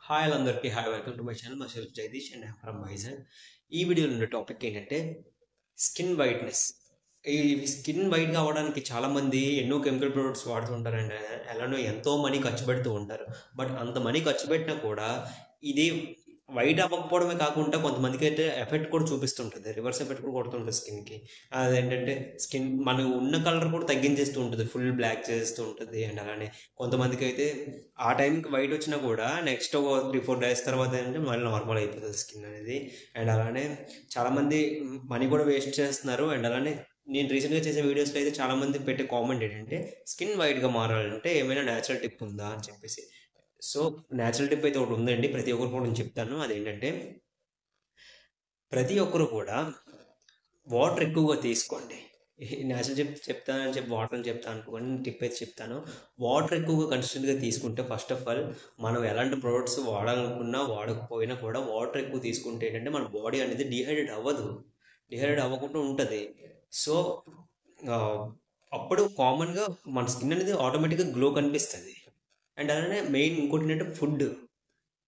Hi అందరికీ hi welcome to my channel my self Jagadish and I'm from Vizag. ఈ వీడియోలో ఉన్న టాపిక్ ఏంటంటే స్కిన్ వైట్నెస్. ఈ స్కిన్ వైట్ కావడానికి చాలామంది ఎన్నో కెమికల్ ప్రొడక్ట్స్ వాడుతుంటారండి. ఎలానో ఎంతో మనీ ఖర్చు పెడుతూ ఉంటారు. బట్ అంత మనీ ఖర్చు పెట్టినా కూడా ఇది వైట్ అవ్వకపోవడమే కాకుండా కొంతమందికి అయితే ఎఫెక్ట్ కూడా చూపిస్తుంటుంది. రివర్స్ ఎఫెక్ట్ కూడా కొడుతుంటుంది స్కిన్కి. అదేంటంటే స్కిన్ మనం ఉన్న కలర్ కూడా తగ్గించేస్తూ ఉంటుంది, ఫుల్ బ్లాక్ చేస్తూ ఉంటుంది. అండ్ అలానే కొంతమందికి అయితే ఆ టైంకి వైట్ వచ్చినా కూడా నెక్స్ట్ ఒక 3-4 డేస్ తర్వాత ఏంటంటే మళ్ళీ నార్మల్ అయిపోతుంది స్కిన్ అనేది. అండ్ అలానే చాలామంది మనీ కూడా వేస్ట్ చేస్తున్నారు. అండ్ అలానే నేను రీసెంట్గా చేసే వీడియోస్లో అయితే చాలామంది పెట్టే కామెంట్ ఏంటంటే స్కిన్ వైట్గా మారాలంటే ఏమైనా న్యాచురల్ టిప్ ఉందా అని చెప్పేసి. సో న్యాచురల్ టిప్ అయితే ఒకటి ఉందండి, ప్రతి ఒక్కరు కూడా నేను చెప్తాను. అదేంటంటే ప్రతి ఒక్కరు కూడా వాటర్ ఎక్కువగా తీసుకోండి. న్యాచురల్ చెప్తానని చెప్పి వాటర్ అని చెప్తాను అనుకోండి, టిప్ అయితే చెప్తాను. వాటర్ ఎక్కువగా కన్సిస్టెంట్గా తీసుకుంటే ఫస్ట్ ఆఫ్ ఆల్ మనం ఎలాంటి ప్రొడక్ట్స్ వాడాలనుకున్నా వాడకపోయినా కూడా వాటర్ ఎక్కువ తీసుకుంటే ఏంటంటే మన బాడీ అనేది డిహైడ్రేట్ అవ్వదు, డిహైడ్రేట్ అవ్వకుండా ఉంటుంది. సో అప్పుడు కామన్గా మన స్కిన్ అనేది ఆటోమేటిక్గా గ్లో కనిపిస్తుంది. అండ్ అలానే మెయిన్ ఇంకోటి ఏంటంటే ఫుడ్.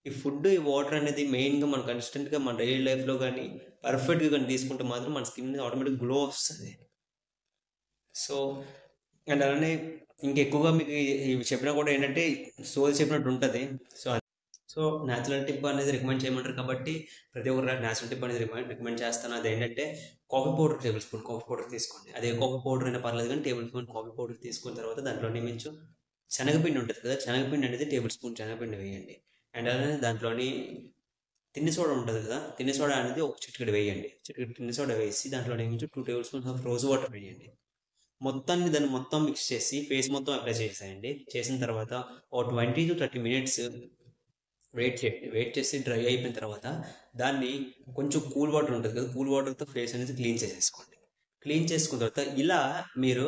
ఈ ఫుడ్, ఈ వాటర్ అనేది మెయిన్గా మనం కన్సిస్టెంట్గా మన డైలీ లైఫ్లో కానీ పర్ఫెక్ట్గా కానీ తీసుకుంటే మాత్రం మన స్కిన్ అనేది ఆటోమేటిక్ గ్లో వస్తుంది. సో అండ్ అలానే ఇంకెక్కువగా మీకు ఇవి చెప్పినా కూడా ఏంటంటే స్టోరీ చెప్పినట్టు ఉంటుంది. సో సో న్యాచురల్ టిప్ అనేది రికమెండ్ చేయమంటారు కాబట్టి ప్రతి ఒక్కరు న్యాచురల్ టిప్ అనేది రికమెండ్ చేస్తాను. అదేంటంటే coffee powder, table spoon coffee powder తీసుకోండి. అదే కాఫీ పౌడర్ అయినా పర్లేదు కానీ టేబుల్ స్పూన్ కాఫీ పౌడర్ తీసుకున్న తర్వాత దాంట్లోనే మించు శనగపిండి ఉంటుంది కదా, శనగపిండి అనేది టేబుల్ స్పూన్ శనగపిండి వేయండి. అండ్ అలానే దాంట్లోని తిన్ని సోడా ఉంటుంది కదా, తిన్ని సోడా అనేది ఒక చిటికెడు వేయండి. చిటికెడు తిన్ని సోడా వేసి దాంట్లో మించు 2 table spoons of rose water వేయండి. దాన్ని మొత్తం మిక్స్ చేసి ఫేస్ మొత్తం అప్లై చేసేయండి. చేసిన తర్వాత ఒక 20 to 30 minutes వెయిట్ చేయండి. వెయిట్ చేసి డ్రై అయిపోయిన తర్వాత దాన్ని కొంచెం కూల్ వాటర్ ఉంటుంది కదా, కూల్ వాటర్తో ఫేస్ అనేది క్లీన్ చేసేసుకోండి. క్లీన్ చేసుకున్న తర్వాత ఇలా మీరు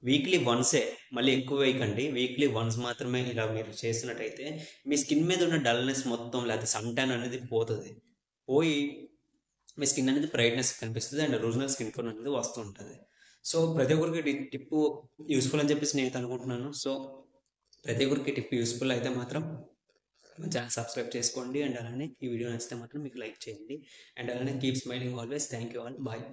వీక్లీ వన్సే, మళ్ళీ ఎక్కువ వేయకండి, వీక్లీ వన్స్ మాత్రమే ఇలా మీరు చేసినట్టయితే మీ స్కిన్ మీద ఉన్న డల్నెస్ మొత్తం లేకపోతే సన్ ట్యాన్ అనేది పోతుంది. పోయి మీ స్కిన్ అనేది బ్రైట్నెస్ కనిపిస్తుంది అండ్ ఒరిజినల్ స్కిన్ టోన్ అనేది వస్తూ ఉంటుంది. సో ప్రతి ఒక్కరికి టిప్ యూస్ఫుల్ అని చెప్పేసి నేను అనుకుంటున్నాను. సో ప్రతి ఒక్కరికి టిప్ యూస్ఫుల్ అయితే మాత్రం మన ఛానల్ సబ్స్క్రైబ్ చేసుకోండి. అండ్ అలానే ఈ వీడియో నచ్చితే మాత్రం మీకు లైక్ చేయండి. అండ్ అలానే keep smiling always. Thank you all, bye.